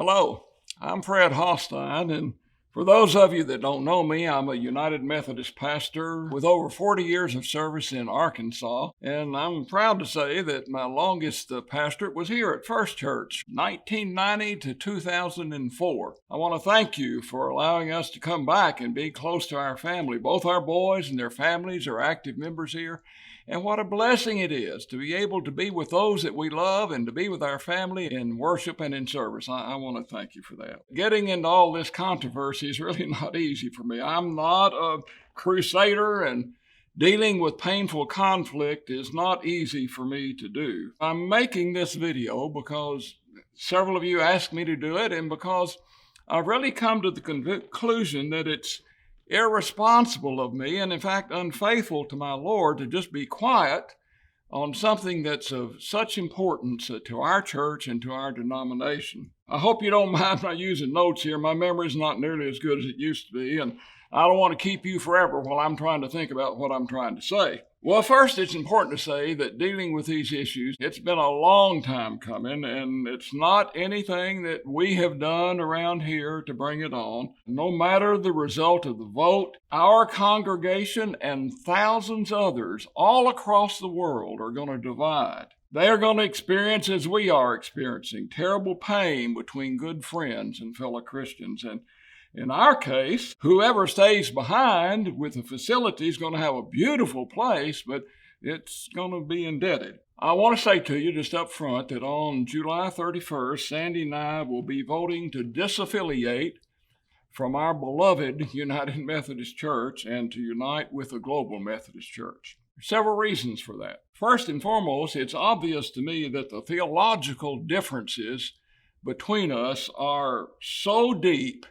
Hello, I'm Fred Haustein, and for those of you that don't know me, I'm a United Methodist pastor with over 40 years of service in Arkansas, and I'm proud to say that my longest pastorate was here at First Church, 1990 to 2004. I want to thank you for allowing us to come back and be close to our family. Both our boys and their families are active members here. And what a blessing it is to be able to be with those that we love and to be with our family in worship and in service. I want to thank you for that. Getting into all this controversy is really not easy for me. I'm not a crusader, and dealing with painful conflict is not easy for me to do. I'm making this video because several of you asked me to do it, and because I've really come to the conclusion that it's irresponsible of me, and in fact unfaithful to my Lord, to just be quiet on something that's of such importance to our church and to our denomination. I hope you don't mind my using notes here. My memory's not nearly as good as it used to be, and I don't want to keep you forever while I'm trying to think about what I'm trying to say. Well, first, it's important to say that dealing with these issues, it's been a long time coming, and it's not anything that we have done around here to bring it on. No matter the result of the vote, our congregation and thousands others all across the world are going to divide. They are going to experience, as we are experiencing, terrible pain between good friends and fellow Christians. And in our case, whoever stays behind with the facility is going to have a beautiful place, but it's going to be indebted. I want to say to you just up front that on July 31st, Sandy and I will be voting to disaffiliate from our beloved United Methodist Church and to unite with the Global Methodist Church. Several reasons for that. First and foremost, it's obvious to me that the theological differences between us are so deep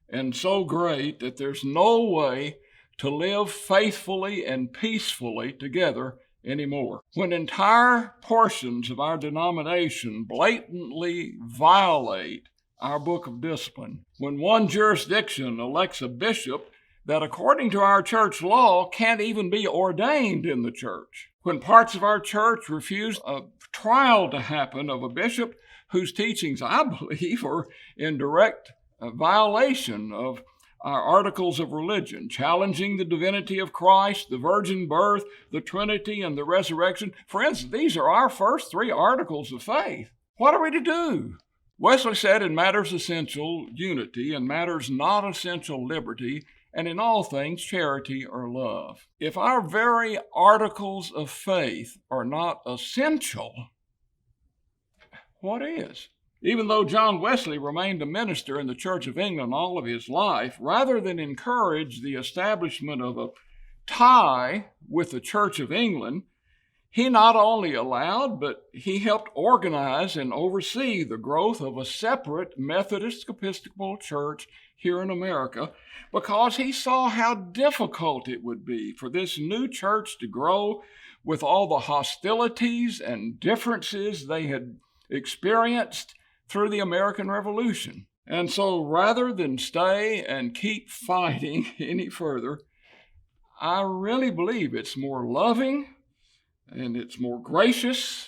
and so great that there's no way to live faithfully and peacefully together anymore. When entire portions of our denomination blatantly violate our book of discipline, when one jurisdiction elects a bishop that according to our church law can't even be ordained in the church, when parts of our church refuse a trial to happen of a bishop whose teachings, I believe, are in direct violation of our articles of religion, challenging the divinity of Christ, the virgin birth, the Trinity, and the resurrection. For instance, these are our first three articles of faith. What are we to do? Wesley said, in matters essential, unity, in matters not essential, liberty, and in all things, charity or love. If our very articles of faith are not essential, what is? Even though John Wesley remained a minister in the Church of England all of his life, rather than encourage the establishment of a tie with the Church of England, he not only allowed, but he helped organize and oversee the growth of a separate Methodist Episcopal Church here in America, because he saw how difficult it would be for this new church to grow with all the hostilities and differences they had experienced through the American Revolution. And so rather than stay and keep fighting any further, I really believe it's more loving and it's more gracious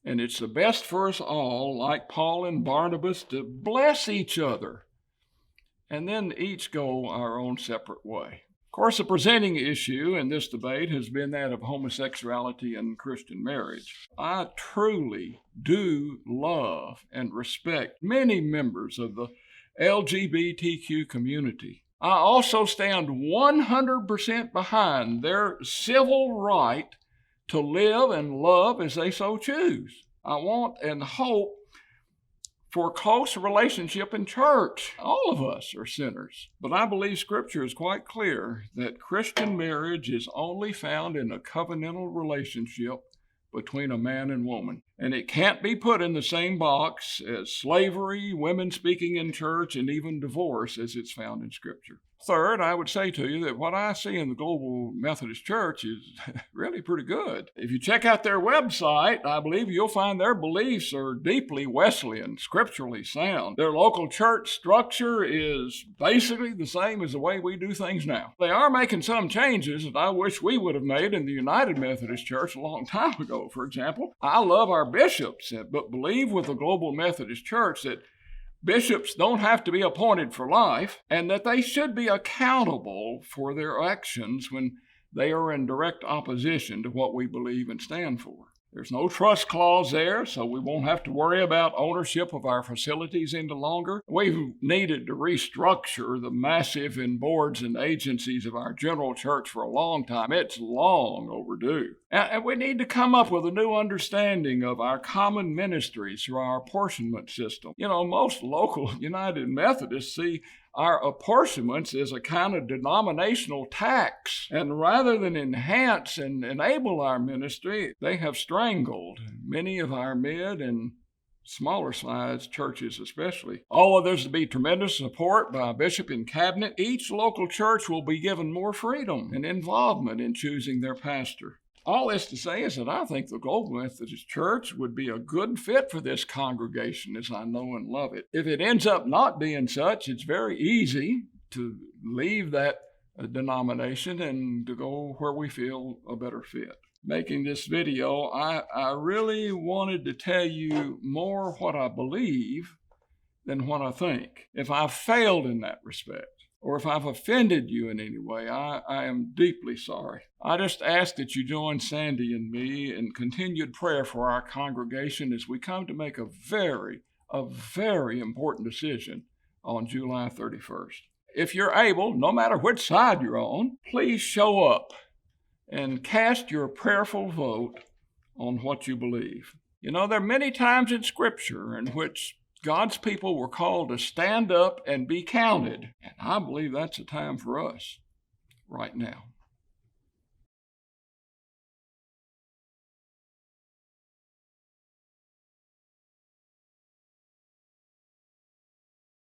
and it's the best for us all, like Paul and Barnabas, to bless each other and then each go our own separate way. Of course, the presenting issue in this debate has been that of homosexuality and Christian marriage. I truly do love and respect many members of the LGBTQ community. I also stand 100% behind their civil right to live and love as they so choose. I want and hope for close relationship in church. All of us are sinners, but I believe Scripture is quite clear that Christian marriage is only found in a covenantal relationship between a man and woman. And it can't be put in the same box as slavery, women speaking in church, and even divorce as it's found in Scripture. Third, I would say to you that what I see in the Global Methodist Church is really pretty good. If you check out their website, I believe you'll find their beliefs are deeply Wesleyan, scripturally sound. Their local church structure is basically the same as the way we do things now. They are making some changes that I wish we would have made in the United Methodist Church a long time ago. For example, I love our bishops, but believe with the Global Methodist Church that bishops don't have to be appointed for life, and that they should be accountable for their actions when they are in direct opposition to what we believe and stand for. There's no trust clause there, so we won't have to worry about ownership of our facilities any longer. We've needed to restructure the massive boards and agencies of our general church for a long time. It's long overdue. And we need to come up with a new understanding of our common ministries through our apportionment system. Most local United Methodists see our apportionments as a kind of denominational tax. And rather than enhance and enable our ministry, they have strangled many of our mid and smaller sized churches especially. Although there's to be tremendous support by bishop and cabinet, each local church will be given more freedom and involvement in choosing their pastor. All this to say is that I think the Global Methodist Church would be a good fit for this congregation as I know and love it. If it ends up not being such, it's very easy to leave that denomination and to go where we feel a better fit. Making this video, I really wanted to tell you more what I believe than what I think. If I've failed in that respect, or if I've offended you in any way, I am deeply sorry. I just ask that you join Sandy and me in continued prayer for our congregation as we come to make a very important decision on July 31st. If you're able, no matter which side you're on, please show up and cast your prayerful vote on what you believe. There are many times in Scripture in which God's people were called to stand up and be counted. And I believe that's a time for us right now.